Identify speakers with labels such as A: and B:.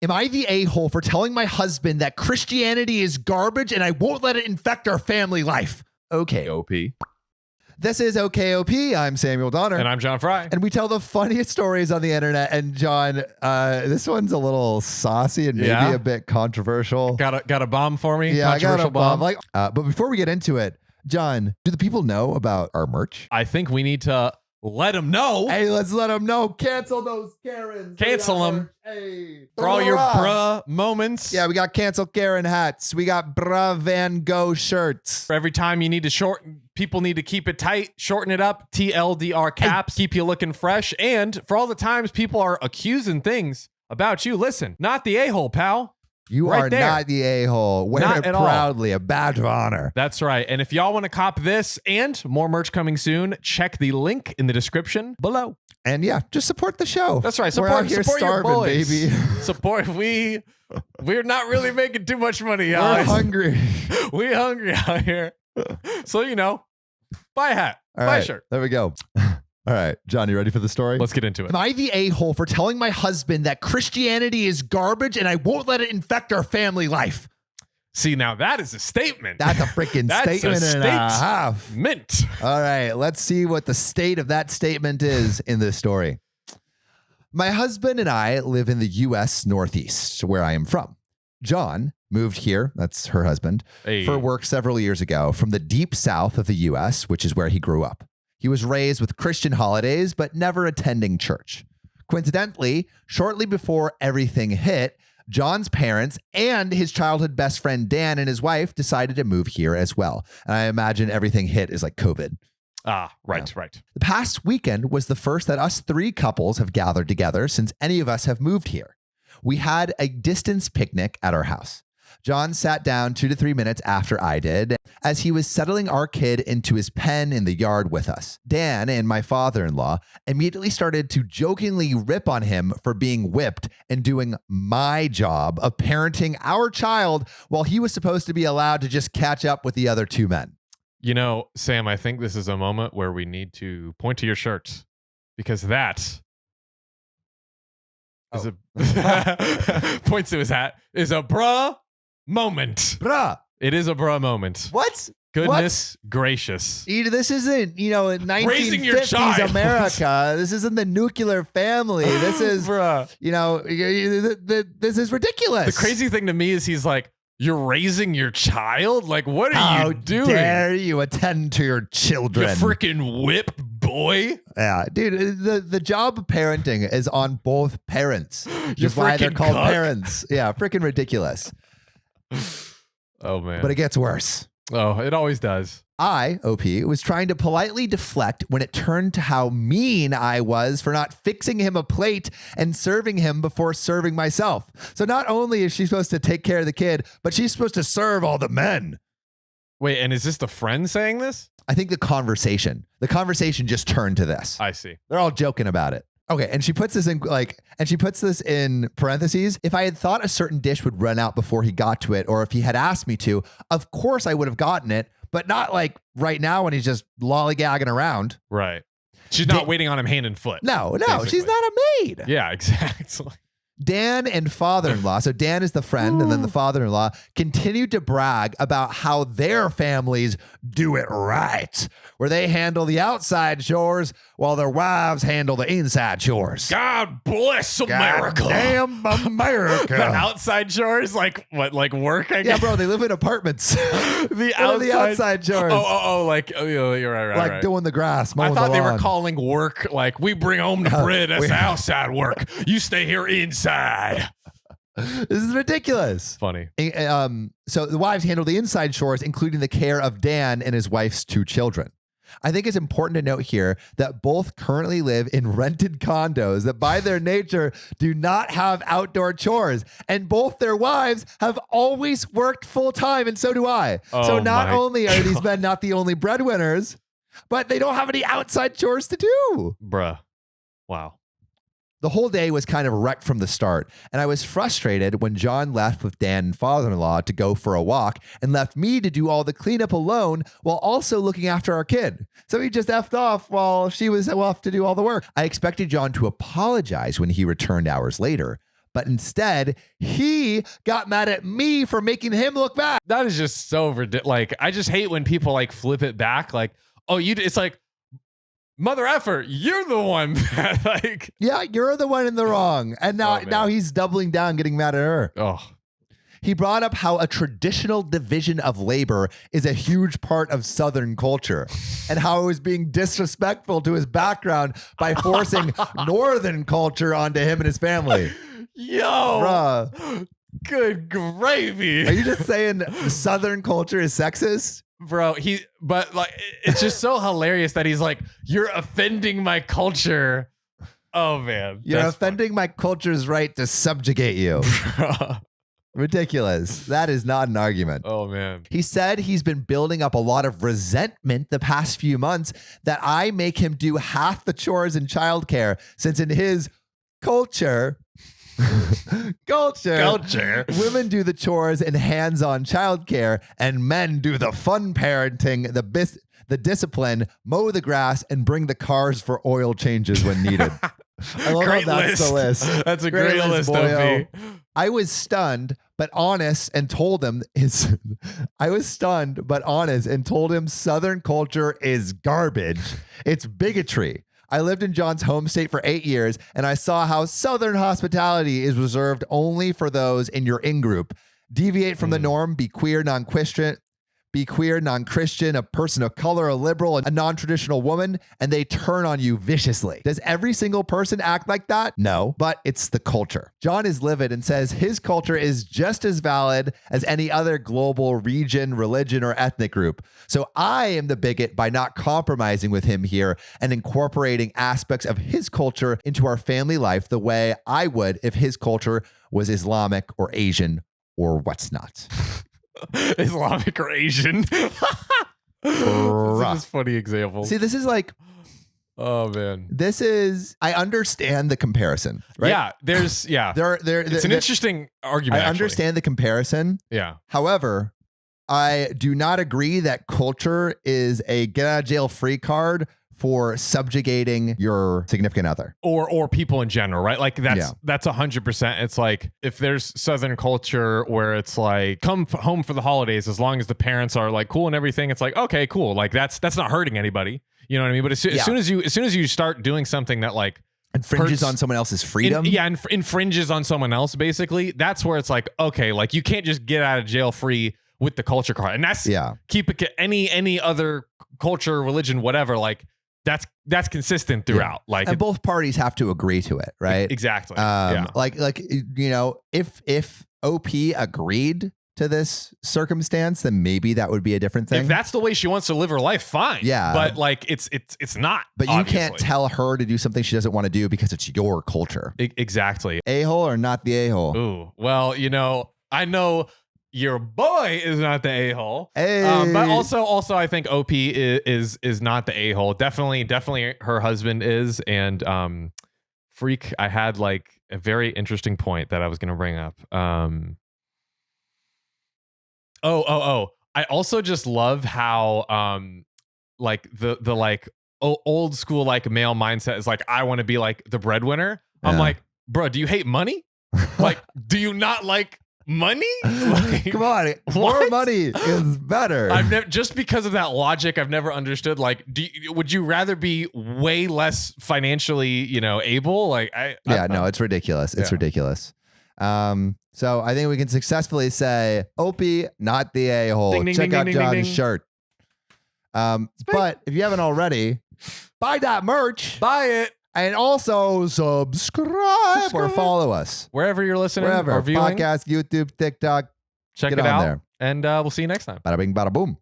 A: Am I the a-hole for telling my husband that Christianity is garbage and I won't let it infect our family life?
B: OKOP.
A: This is OKOP. I'm Samuel Donner.
B: And I'm John Frye.
A: And we tell the funniest stories on the internet. And John, this one's a little saucy and maybe a bit controversial.
B: Got a bomb for me?
A: Yeah, I got a bomb. But before we get into it, John, do the people know about our merch?
B: I think we need to let them know.
A: Hey, let's let them know. Cancel those Karens.
B: Cancel them.
A: Hey.
B: For all your bruh moments.
A: Yeah, we got cancel Karen hats. We got bruh Van Gogh shirts.
B: For every time you need to shorten, people need to keep it tight, shorten it up, TLDR caps, keep you looking fresh. And for all the times people are accusing things about you, listen, not the a-hole, pal.
A: You
B: right
A: are
B: there.
A: not the a-hole. Wear
B: Not
A: it
B: at all.
A: proudly, a badge of honor.
B: That's right. And if y'all want to cop this and more merch coming soon, check the link in the description below.
A: And yeah, just support the show.
B: That's right.
A: We're out
B: Support,
A: here
B: support your
A: starving,
B: boys.
A: baby.
B: Support. We're not really making too much money,
A: We're
B: guys.
A: hungry.
B: We hungry out here. So, buy a hat,
A: All
B: buy
A: right,
B: a shirt.
A: there we go. All right, John, you ready for the story?
B: Let's get into it.
A: Am I the a-hole for telling my husband that Christianity is garbage and I won't let it infect our family life?
B: See, now that is a statement.
A: That's a freaking
B: That's
A: statement
B: a
A: and a half.
B: Mint.
A: All right, let's see what the state of that statement is in this story. My husband and I live in the U.S. Northeast, where I am from. John moved here, that's her husband, for work several years ago from the deep south of the U.S., which is where he grew up. He was raised with Christian holidays, but never attending church. Coincidentally, shortly before everything hit, John's parents and his childhood best friend Dan and his wife decided to move here as well. And I imagine everything hit is like COVID.
B: Ah, right,
A: Yeah.
B: right.
A: The past weekend was the first that us three couples have gathered together since any of us have moved here. We had a distance picnic at our house. John sat down 2 to 3 minutes after I did as he was settling our kid into his pen in the yard with us. Dan and my father-in-law immediately started to jokingly rip on him for being whipped and doing my job of parenting our child while he was supposed to be allowed to just catch up with the other two men.
B: Sam, I think this is a moment where we need to point to your shirt because that is points to his hat is a bruh moment.
A: Bruh.
B: It is a bruh moment.
A: What?
B: Goodness gracious.
A: This isn't,
B: Raising your
A: 1950s
B: child.
A: America. This isn't the nuclear family. This is,
B: Bruh.
A: this is ridiculous.
B: The crazy thing to me is he's like, you're raising your child? Like, what are
A: How
B: you doing?
A: dare you attend to your children?
B: You freaking whip boy.
A: Yeah, dude, the job of parenting is on both parents.
B: You
A: Just why they're
B: freaking
A: called
B: cuck.
A: parents. Yeah, freaking ridiculous.
B: Oh, man.
A: But it gets worse.
B: Oh, it always does.
A: I, OP, was trying to politely deflect when it turned to how mean I was for not fixing him a plate and serving him before serving myself. So not only is she supposed to take care of the kid, but she's supposed to serve all the men.
B: Wait, and is this the friend saying this?
A: I think the conversation just turned to this.
B: I see.
A: They're all joking about it. Okay, and she puts this in parentheses. If I had thought a certain dish would run out before he got to it, or if he had asked me to, of course I would have gotten it, but not like right now when he's just lollygagging around.
B: Right. She's not waiting on him hand and foot.
A: No,
B: basically.
A: she's not a maid.
B: Yeah, exactly.
A: Dan and father-in-law, so Dan is the friend and then the father-in-law, continued to brag about how their families do it right, where they handle the outside chores while their wives handle the inside chores.
B: God bless America.
A: Damn America.
B: The outside chores, like what, like work? I
A: Yeah,
B: guess?
A: bro, they live in apartments.
B: the
A: outside chores.
B: You're right,
A: like
B: right.
A: doing the grass, mowing
B: I thought
A: the
B: they were
A: lawn.
B: calling work like we bring home the bread. That's the outside work. You stay here inside.
A: This is ridiculous.
B: Funny.
A: So the wives handle the inside chores, including the care of Dan and his wife's two children. I think it's important to note here that both currently live in rented condos that by their nature do not have outdoor chores. And both their wives have always worked full time. And so do I. So not only are these men not the only breadwinners, but they don't have any outside chores to do.
B: Bruh. Wow.
A: The whole day was kind of wrecked from the start, and I was frustrated when John left with Dan and father-in-law to go for a walk and left me to do all the cleanup alone while also looking after our kid. So he just effed off while she was off to do all the work. I expected John to apologize when he returned hours later, but instead he got mad at me for making him look bad.
B: That is just so ridiculous. Like, I just hate when people like flip it back. Like, oh, it's like, mother effer, you're the one that like.
A: Yeah, you're the one in the wrong. And now he's doubling down, getting mad at her.
B: Oh.
A: He brought up how a traditional division of labor is a huge part of Southern culture and how it was being disrespectful to his background by forcing Northern culture onto him and his family.
B: Yo,
A: bruh.
B: Good gravy.
A: Are you just saying Southern culture is sexist?
B: Bro, but like, it's just so hilarious that he's like, you're offending my culture. Oh, man.
A: You're offending my culture's right to subjugate you. Ridiculous. That is not an argument.
B: Oh, man.
A: He said he's been building up a lot of resentment the past few months that I make him do half the chores in childcare, since in his culture, women do the chores and hands-on childcare, and men do the fun parenting, the discipline, mow the grass, and bring the cars for oil changes when needed. I love
B: great
A: how that's the list.
B: That's a great list,
A: OP. I was stunned but honest and told him Southern culture is garbage. It's bigotry. I lived in John's home state for 8 years, and I saw how Southern hospitality is reserved only for those in your in-group. Deviate from the norm, be queer, non-Christian, a person of color, a liberal, a non-traditional woman, and they turn on you viciously. Does every single person act like that? No, but it's the culture. John is livid and says his culture is just as valid as any other global region, religion, or ethnic group. So I am the bigot by not compromising with him here and incorporating aspects of his culture into our family life the way I would if his culture was Islamic or Asian or what's not.
B: Islamic or Asian. These are just funny examples.
A: See, this is like,
B: oh man,
A: I understand the comparison, right?
B: Yeah, it's an interesting argument.
A: I understand the comparison.
B: Yeah.
A: However, I do not agree that culture is a get out of jail free card for subjugating your significant other
B: or people in general, right? Like that's 100%. It's like if there's Southern culture where it's like come home for the holidays as long as the parents are like cool and everything, it's like okay, cool. Like that's not hurting anybody. You know what I mean? But as soon as you start doing something that like
A: infringes on someone else's freedom,
B: infringes on someone else, basically, that's where it's like okay, like you can't just get out of jail free with the culture card, and that's keep it any other culture, religion, whatever, like. That's consistent throughout. Like,
A: and both parties have to agree to it, right?
B: Exactly.
A: Like you know, if OP agreed to this circumstance, then maybe that would be a different thing.
B: If that's the way she wants to live her life, fine.
A: Yeah.
B: But like it's not.
A: But you can't tell her to do something she doesn't want to do because it's your culture.
B: Exactly.
A: A-hole or not the a-hole?
B: Ooh. Well, you know, I know your boy is not the a-hole.
A: Hey.
B: But also I think OP is not the a-hole. Definitely her husband is. And Freak, I had like a very interesting point that I was gonna bring up. I also just love how like the like old school like male mindset is like I want to be like the breadwinner. I'm like, bro, do you hate money? Like, do you not like money? Like,
A: come on, more money is better.
B: Just because of that logic, I've never understood. Like, would you rather be way less financially, you know, able? Like,
A: no, it's ridiculous. It's ridiculous. So I think we can successfully say Opie, not the a-hole. Check out John's shirt. But if you haven't already, buy that merch.
B: Buy it.
A: And also subscribe or follow us.
B: Wherever you're listening or viewing.
A: Podcast, YouTube, TikTok.
B: Check it out. There. And we'll see you next time.
A: Bada bing, bada boom.